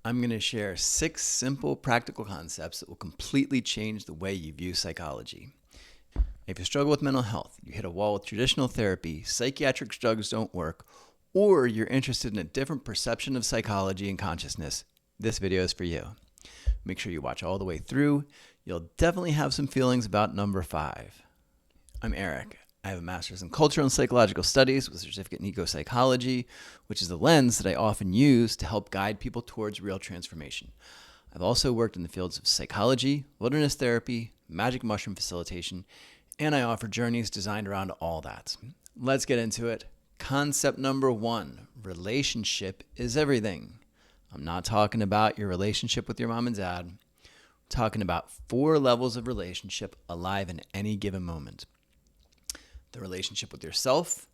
I'm going to share 6 simple practical concepts that will completely change the way you view psychology. If you struggle with mental health, you hit a wall with traditional therapy, psychiatric drugs don't work, or you're interested in a different perception of psychology and consciousness, this video is for you. Make sure you watch all the way through. You'll definitely have some feelings about number 5. I'm Eric. I have a master's in cultural and psychological studies with a certificate in eco-psychology, which is the lens that I often use to help guide people towards real transformation. I've also worked in the fields of psychology, wilderness therapy, magic mushroom facilitation, and I offer journeys designed around all that. Let's get into it. Concept number 1, relationship is everything. I'm not talking about your relationship with your mom and dad. I'm talking about 4 levels of relationship alive in any given moment. The relationship with yourself,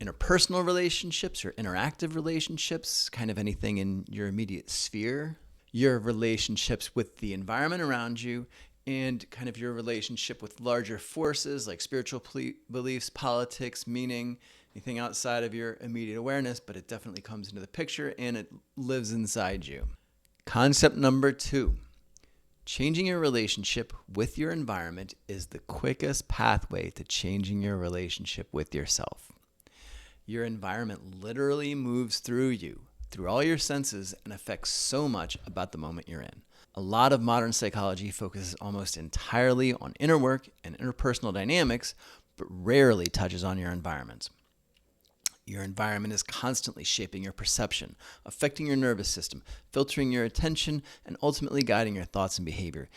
interpersonal relationships or interactive relationships, kind of anything in your immediate sphere, your relationships with the environment around you, and kind of your relationship with larger forces like spiritual beliefs, politics, meaning, anything outside of your immediate awareness, but it definitely comes into the picture and it lives inside you. Concept number 2. Changing your relationship with your environment is the quickest pathway to changing your relationship with yourself. Your environment literally moves through you, through all your senses, and affects so much about the moment you're in. A lot of modern psychology focuses almost entirely on inner work and interpersonal dynamics, but rarely touches on your environment. Your environment is constantly shaping your perception, affecting your nervous system, filtering your attention, and ultimately guiding your thoughts and behavior.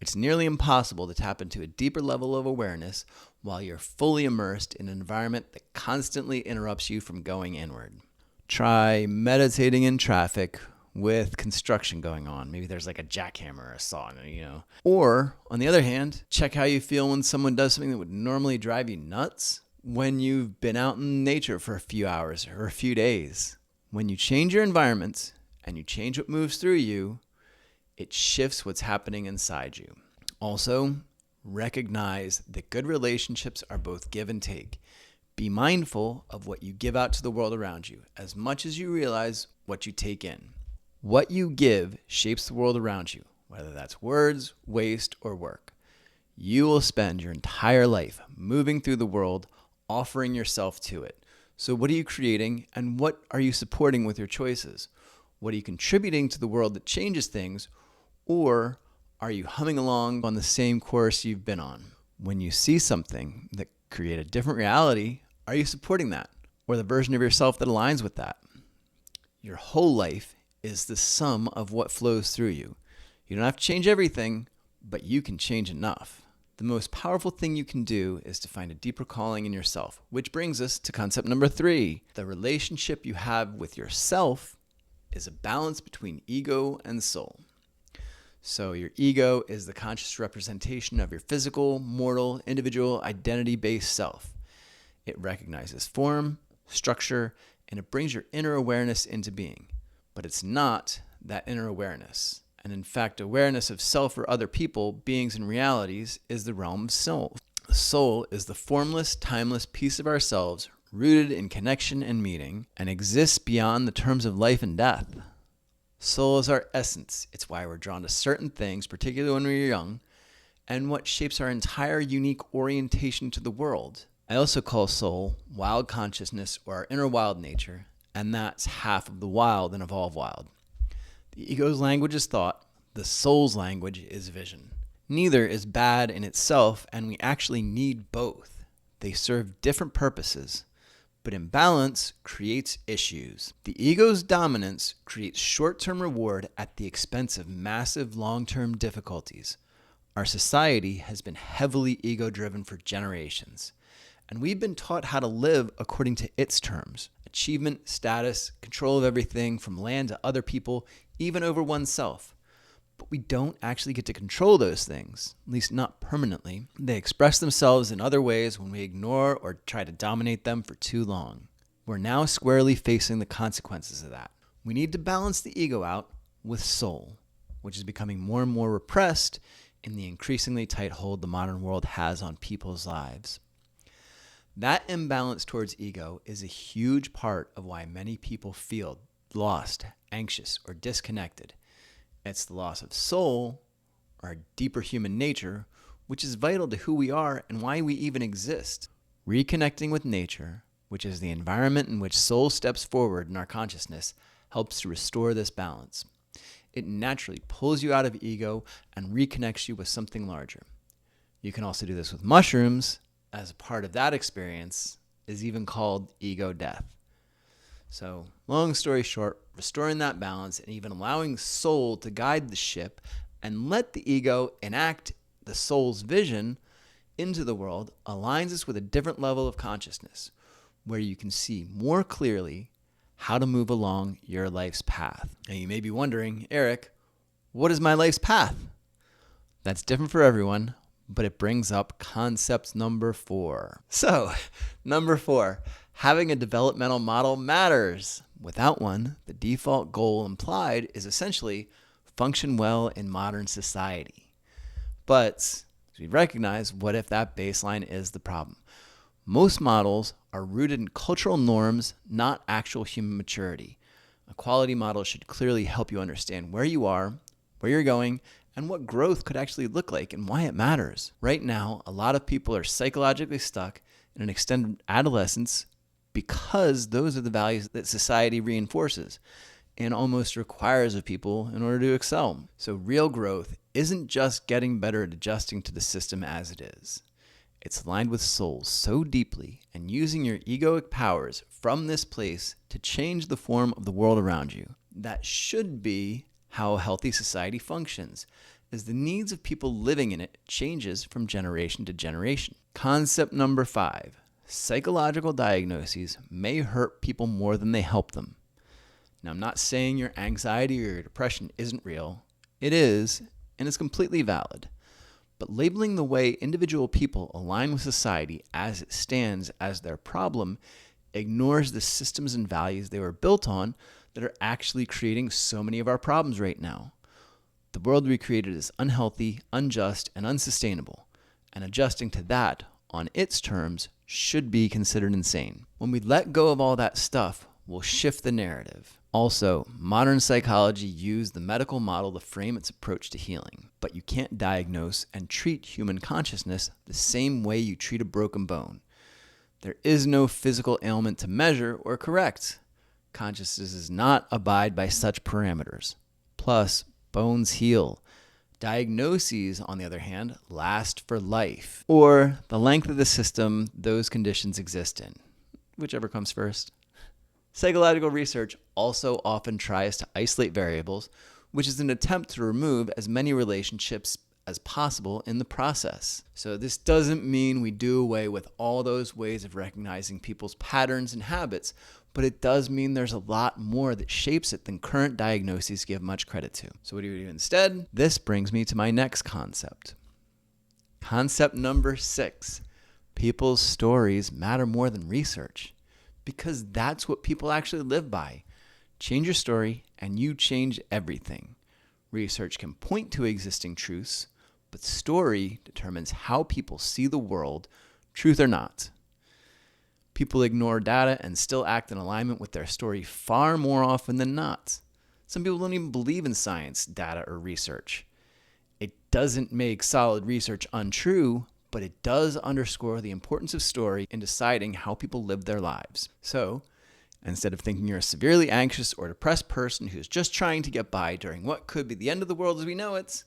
It's nearly impossible to tap into a deeper level of awareness while you're fully immersed in an environment that constantly interrupts you from going inward. Try meditating in traffic with construction going on. Maybe there's like a jackhammer or a saw, Or, on the other hand, check how you feel when someone does something that would normally drive you nuts. When you've been out in nature for a few hours or a few days. When you change your environment and you change what moves through you, it shifts what's happening inside you. Also, recognize that good relationships are both give and take. Be mindful of what you give out to the world around you as much as you realize what you take in. What you give shapes the world around you, whether that's words, waste, or work. You will spend your entire life moving through the world offering yourself to it. So what are you creating and what are you supporting with your choices? What are you contributing to the world that changes things, or are you humming along on the same course you've been on? When you see something that creates a different reality, are you supporting that or the version of yourself that aligns with that? Your whole life is the sum of what flows through you. You don't have to change everything, but you can change enough. The most powerful thing you can do is to find a deeper calling in yourself, which brings us to concept number 3. The relationship you have with yourself is a balance between ego and soul. So your ego is the conscious representation of your physical, mortal, individual, identity-based self. It recognizes form, structure, and it brings your inner awareness into being. But it's not that inner awareness. And in fact, awareness of self or other people, beings, and realities is the realm of soul. The soul is the formless, timeless piece of ourselves rooted in connection and meaning and exists beyond the terms of life and death. Soul is our essence. It's why we're drawn to certain things, particularly when we're young, and what shapes our entire unique orientation to the world. I also call soul wild consciousness or our inner wild nature, and that's half of the wild and evolved wild. The ego's language is thought, the soul's language is vision. Neither is bad in itself, and we actually need both. They serve different purposes, but imbalance creates issues. The ego's dominance creates short-term reward at the expense of massive long-term difficulties. Our society has been heavily ego-driven for generations, and we've been taught how to live according to its terms. Achievement, status, control of everything from land to other people, even over oneself. But we don't actually get to control those things, at least not permanently. They express themselves in other ways when we ignore or try to dominate them for too long. We're now squarely facing the consequences of that. We need to balance the ego out with soul, which is becoming more and more repressed in the increasingly tight hold the modern world has on people's lives. That imbalance towards ego is a huge part of why many people feel lost, anxious, or disconnected. It's the loss of soul, our deeper human nature, which is vital to who we are and why we even exist. Reconnecting with nature, which is the environment in which soul steps forward in our consciousness, helps to restore this balance. It naturally pulls you out of ego and reconnects you with something larger. You can also do this with mushrooms, as a part of that experience is even called ego death. So, long story short, restoring that balance and even allowing soul to guide the ship and let the ego enact the soul's vision into the world aligns us with a different level of consciousness, where you can see more clearly how to move along your life's path. And you may be wondering, Eric, what is my life's path? That's different for everyone, but it brings up concept number 4. So, number 4, having a developmental model matters. Without one, the default goal implied is essentially function well in modern society. But we recognize, what if that baseline is the problem? Most models are rooted in cultural norms, not actual human maturity. A quality model should clearly help you understand where you are, where you're going, and what growth could actually look like and why it matters. Right now, a lot of people are psychologically stuck in an extended adolescence because those are the values that society reinforces and almost requires of people in order to excel. So real growth isn't just getting better at adjusting to the system as it is. It's aligned with soul so deeply and using your egoic powers from this place to change the form of the world around you. That should be how a healthy society functions, as the needs of people living in it changes from generation to generation. Concept number 5, psychological diagnoses may hurt people more than they help them. Now, I'm not saying your anxiety or your depression isn't real. It is, and it's completely valid. But labeling the way individual people align with society as it stands as their problem ignores the systems and values they were built on that are actually creating so many of our problems right now. The world we created is unhealthy, unjust, and unsustainable, and adjusting to that on its terms should be considered insane. When we let go of all that stuff, we'll shift the narrative. Also, modern psychology used the medical model to frame its approach to healing, but you can't diagnose and treat human consciousness the same way you treat a broken bone. There is no physical ailment to measure or correct. Consciousness does not abide by such parameters. Plus, bones heal. Diagnoses, on the other hand, last for life, or the length of the system those conditions exist in, whichever comes first. Psychological research also often tries to isolate variables, which is an attempt to remove as many relationships as possible in the process. So this doesn't mean we do away with all those ways of recognizing people's patterns and habits, but it does mean there's a lot more that shapes it than current diagnoses give much credit to. So what do you do instead? This brings me to my next concept. Concept number 6. People's stories matter more than research, because that's what people actually live by. Change your story and you change everything. Research can point to existing truths, but story determines how people see the world, truth or not. People ignore data and still act in alignment with their story far more often than not. Some people don't even believe in science, data, or research. It doesn't make solid research untrue, but it does underscore the importance of story in deciding how people live their lives. So, instead of thinking you're a severely anxious or depressed person who's just trying to get by during what could be the end of the world as we know it,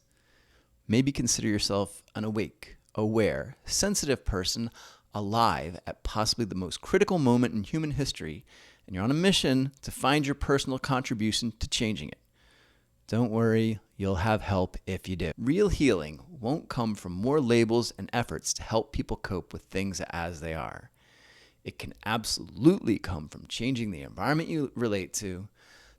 maybe consider yourself an awake, aware, sensitive person alive at possibly the most critical moment in human history, and you're on a mission to find your personal contribution to changing it. Don't worry, you'll have help if you do. Real healing won't come from more labels and efforts to help people cope with things as they are. It can absolutely come from changing the environment you relate to,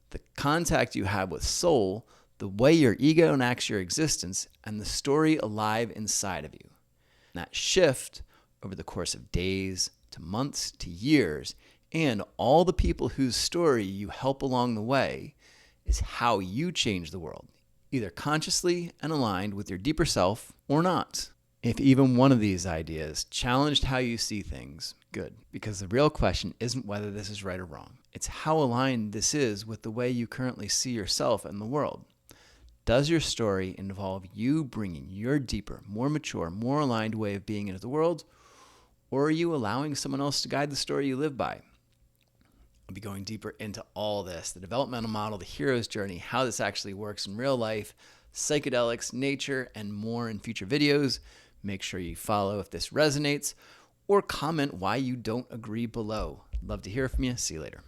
the contact you have with soul, the way your ego enacts your existence, and the story alive inside of you. And that shift over the course of days to months to years, and all the people whose story you help along the way, is how you change the world, either consciously and aligned with your deeper self or not. If even one of these ideas challenged how you see things, good, because the real question isn't whether this is right or wrong. It's how aligned this is with the way you currently see yourself and the world. Does your story involve you bringing your deeper, more mature, more aligned way of being into the world, or are you allowing someone else to guide the story you live by? I'll be going deeper into all this, the developmental model, the hero's journey, how this actually works in real life, psychedelics, nature, and more in future videos. Make sure you follow if this resonates, or comment why you don't agree below. Love to hear from you. See you later.